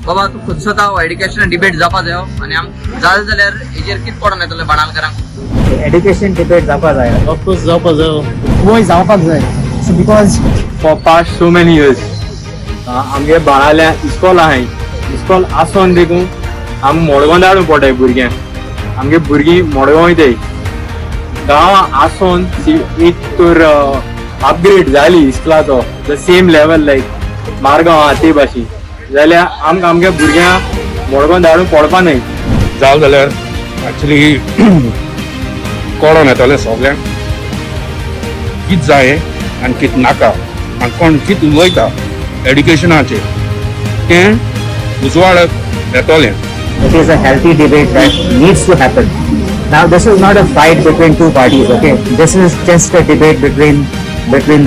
बाबा तू खुद स्वतः एड्युकेशन डिबेट जावपा जायो आनी आम जालें जाल्यार हेजेर कितें पडोन येतलें बाणावलेकारांक एड्युकेशन डिबेट जावपा जाय ऑफकोर्स जावपा जायो वय जावपाक जाय so because for past so many years आमगे बाळाल्या इस्कॉल आहाय इस्कॉल आसोन देखून आम मडगांव धाडून पडटाय भुरग्यांक आमगे भुरगीं मडगांव वयताय गांवां आसोन एक तर अपग्रेड जाली इस्कॉलाचो द सेम लेवल लायक मारगांव आहा ते भाशेन जाल्यार आमकां आमगे भुरग्यांक मडगांव धाडून पडपा न्हय जावं जाल्यार एक्चुली कळोन येतलें सगळ्यांक कितें जाय आनी कितें नाका आनी कोण कितें उलयता एड्युकेशनाचेर तें उजवाडत येतलें. It is a healthy debate that needs to happen. Now, this is not a fight between two parties, okay? This is just a debate between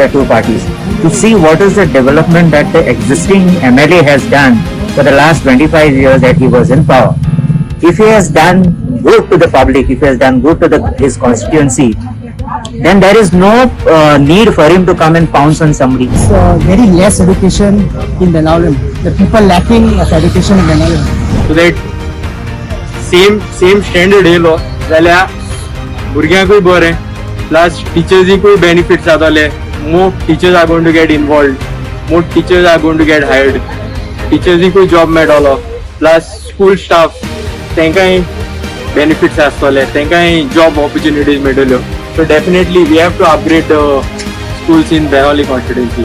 the two parties to see what is the development that the existing MLA has done for the last 25 years that he was in power. If he has done good to the public, if he has done good to his constituency, then there is no need for him to come and pounce on somebody. very less education in Benaulim. The people lacking of education in Benaulim. So that same standard येयलो जाल्यार भुरग्यांकूय बरें plus टिचर्सीकूय benefits जातले more teachers are going to get involved more teachers are going to get hired टिचर्सीकूय job मेळटलो plus school staff तांकांय benefits आसतले तांकांय जॉब ऑपॉर्च्युनिटीज मेळटल्यो so definitely we have to upgrade the schools in Benaulim constituency.